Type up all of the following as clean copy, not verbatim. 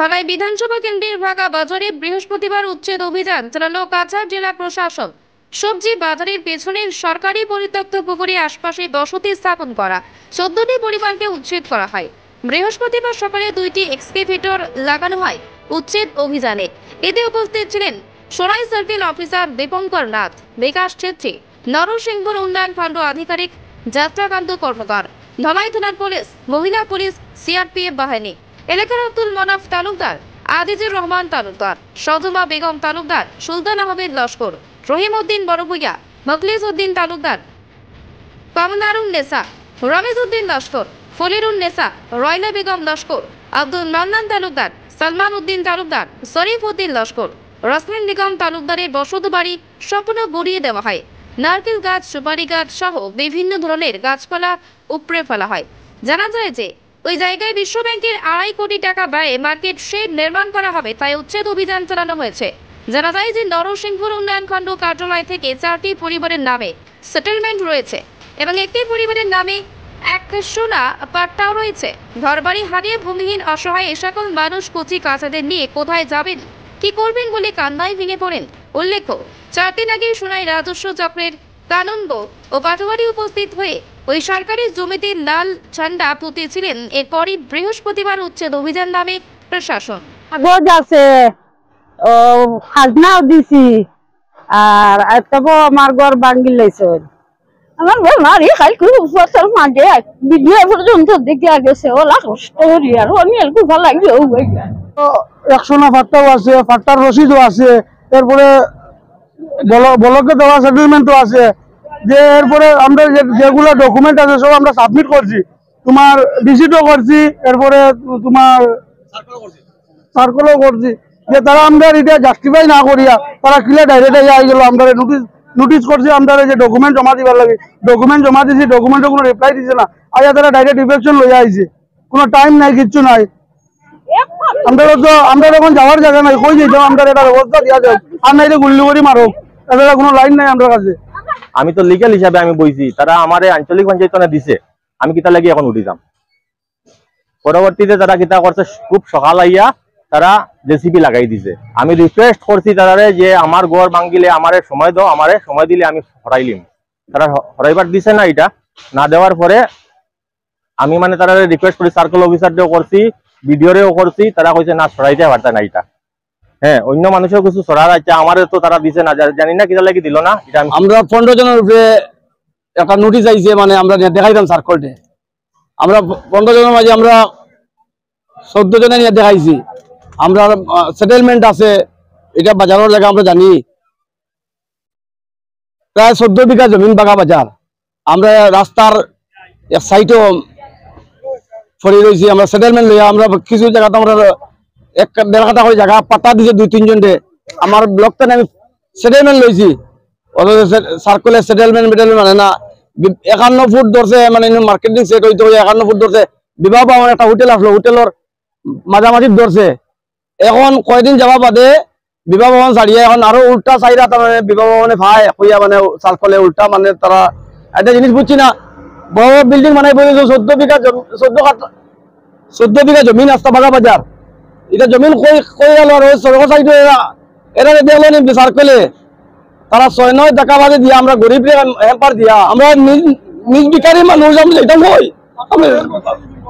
ধলাই বিধানসভা কেন্দ্রের ভাগা বাজারে বৃহস্পতিবার উচ্ছেদ অভিযান চালালো কাছাড় জেলা প্রশাসন। সবজি বাজারের পেছনের সরকারি পরিত্যক্ত পুকুরে আশপাশে বসতি স্থাপন করা 14টি পরিবারকে উচ্ছেদ করা হয়। বৃহস্পতিবার সকালে 2টি এক্সকেভেটর লাগানো হয় উচ্ছেদ অভিযানে। এতে উপস্থিত ছিলেন সোনাই সার্কেল অফিসার দীপঙ্কর নাথ, বিকাশ ছেত্রী, নরসিংহপুর উন্নয়ন ফান্ড আধিকারিক যাত্রাকান্ত কর্মকার, ধলাই থানার পুলিশ, মহিলা পুলিশ, সিআরপিএফ বাহিনী, এলাকার আব্দুল মনাফ তালুকদার, আজিজুর রহমান তালুকদার, সজমা বেগম তালুকদার, সুলতান আহমেদ লস্কর, রহিম উদ্দিন বড়ভূইয়া, মখলিস উদ্দিন তালুকদার, কমনারুন নেসা, রমেশ উদ্দিন লস্কর, ফলিরুন নেসা, রয়লা বেগম লস্কর, আব্দুল মান্নান তালুকদার, সালমান উদ্দিন তালুকদার, শরীফ উদ্দিন লস্কর, রসমিন বেগম তালুকদারের বসত বাড়ি সম্পূর্ণ গড়িয়ে দেওয়া হয়। নারকেল গাছ, সুপারি গাছ সহ বিভিন্ন ধরনের গাছপালা উপড়ে ফেলা হয়। জানা যায় যে ওই জায়গায় বিশ্ব ব্যাংকের 2.5 কোটি টাকা ব্যয়ে মার্কেট শেড নির্মাণ করা হবে, তাই উচ্ছেদ অভিযান চালানো হয়েছে। জানা যায় যে নরসিংহপুর উন্নয়ন খণ্ড কার্যালয় থেকে 4টি পরিবারের নামে সেটেলমেন্ট রয়েছে এবং একটি পরিবারের নামে এক সোনা পাট্টাও রয়েছে। ঘরবাড়ি হারিয়ে ভূমিহীন অসহায় এ সকল মানুষ কচি কাঁচাদের নিয়ে কোথায় যাবেন, কি করবেন বলে কান্নায় ভেঙে পড়েন। উল্লেখ্য, 4 দিন আগে সোনাই রাজস্ব চক্রের কানুনগো ও পাটোয়ারি উপস্থিত হয়ে ওই সরকারি জমিতে লাল ঝান্ডা পুঁতেছিলেন। এরপরই বৃহস্পতিবার উচ্ছেদ অভিযান নামে প্রশাসন। কাগজ আছে, খাজনাও দিছি, আর তবে আমার ঘর ভাঙ্গি লাইছে। আমার বেমারি খাইকু ফসল মাঝে ভিডিও পর্যন্ত দেখিয়া গেছে, ওলা কষ্ট করি আর আমি একটু ভালো লাগবে। 100 না ফাট্টাও আছে, ফাট্টার রসিদও আছে, এরপরে ব্লকে দেওয়া সেটেলমেন্টও আছে। যে এরপরে আমরা যেগুলো ডকুমেন্ট আছে সব আমরা সাবমিট করছি, তোমার ডিসিটও করছি, এরপরে তোমার সার্কেলও করছি। যে তারা আমরা এটা জাস্টিফাই না করিয়া তারা কিলে ডাইরেক্ট আই গেল, আমরা নোটিস করছি, আমরা যে ডকুমেন্ট জমা দিবার লাগে ডকুমেন্ট জমা দিয়েছি, ডকুমেন্টে কোনো রিপ্লাই দিছে না। আয়া তারা ডাইরেক্ট ডিফেকশন লইয়া আইছে, কোনো টাইম নাই, কিচ্ছু নাই। আমরা যখন যাওয়ার জায়গা নাই, কই যাই আমরা এটা ব্যবস্থা দিয়া যাক, আর নাই গুল্লি করি মারক, তাছাড়া কোনো লাইন নাই আমার কাছে। আমি তো লিগ্যাল হিসাবে আমি বইছি, তারা আমার আঞ্চলিক পঞ্চায়েত দিছে, আমি কিতা লাগি এখন উঠি যাম। পরবর্তীতে তারা কিতা করছে, খুব সকাল আইয়া তারা জেসিপি লাগাই দিছে। আমি রিকোয়েস্ট করছি তারারে যে আমার ঘর ভাঙ্গিলে আমারে সময় দাও, আমারে সময় দিলে আমি হরাইলিম। তারা হরাইবার দিছে না, এটা না দেওয়ার পরে আমি মানে তারারে রিকোয়েস্ট করি, সার্কেল অফিসারকেও করছি, বিডিওরেও করছি, তারা কইছে না সরাইতে পারতা না এটা। হ্যাঁ, অন্য মানুষের কিছু সরার আছে, আমারে তো তারা দিছে না, জানি না কিতা লাগি দিল না। এটা আমরা 15 জনের উপরে একটা নোটিশ আইছে, মানে আমরা দেখাইতাম সার্কেলে। আমরা 15 জনের মাঝে আমরা 14 জনে নিয়ে দেখাইছি। আমরা সেটেলমেন্ট আছে, এটা বাজারের জায়গা আমরা জানি, প্রায় 14 বিঘা জমিন বাগা বাজার। আমরা রাস্তার এক সাইডও ফরি রয়েছি, আমরা সেটেলমেন্ট লইয়া আমরা কিছু জায়গাতে আমরা 1.5 কাঠা করে জায়গা পাতা দিছে 2-3 জনে। আমার ব্লকটা আমি সেটেলমেন্ট লইছি, সার্কেলে সেটেলমেন্ট মানে না। 51 ফুট ধরছে, মানে মার্কেটিং সেট হইতে 51 ফুট ধরছে। বিবাহ ভবন একটা হোটেল আসলো, হোটেলের মাঝামাঝি ধরছে। এখন কয়দিন যাওয়া বাদে বিবাহ ভবন ছাড়িয়ে এখন আরো উল্টা চাইরা, তার মানে বিবাহ ভবনে ভাই হইয়া মানে সার্কেলে উল্টা, মানে তারা একটা জিনিস বুঝছি না। বড় বিল্ডিং মানে 14 বিঘা জমিন আসতা বাগা বাজার। এটা জমিন কই গেল, আর সড়ক সাইডে এরা দেখলো নি সার্কেলে। তারা 6-9 টাকা বাদে দিয়া আমরা গরিব হেল্পার দিয়া, আমরা নিজ বিকারী মানুষ, আমি এটা নই।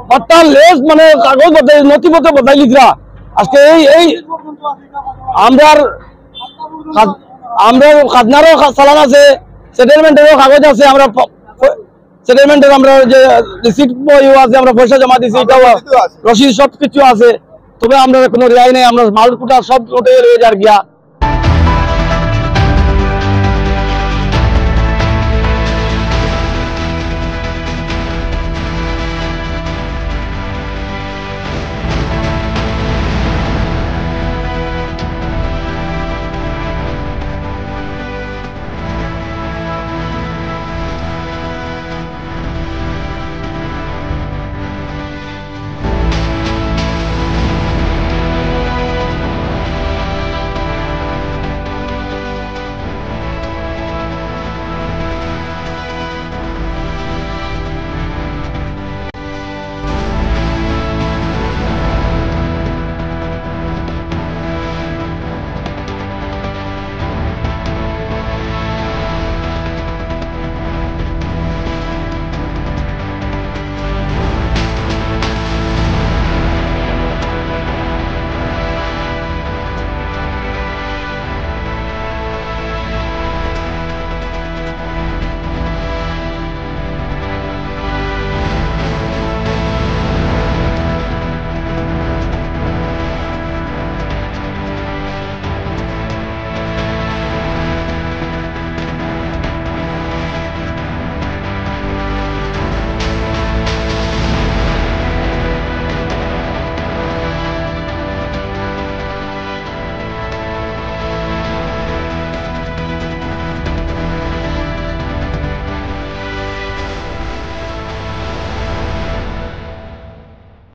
পাট্টা লেস মানে কাগজ বদলাই, নথিপত্র বদলাই লিখরা আজকে এই আমরা খাজনারও চালান আছে, সেটেলমেন্টেরও কাগজ আছে, আমরা সেটেলমেন্টের আমরা যে রিসিট বইও আছে, আমরা পয়সা জমা দিছি, এটাও রসিদ সব কিছু আছে। তবে আমরা কোনো রেহাই নেই, আমরা মাল কুটা সব উঠে রয়ে যার গিয়া।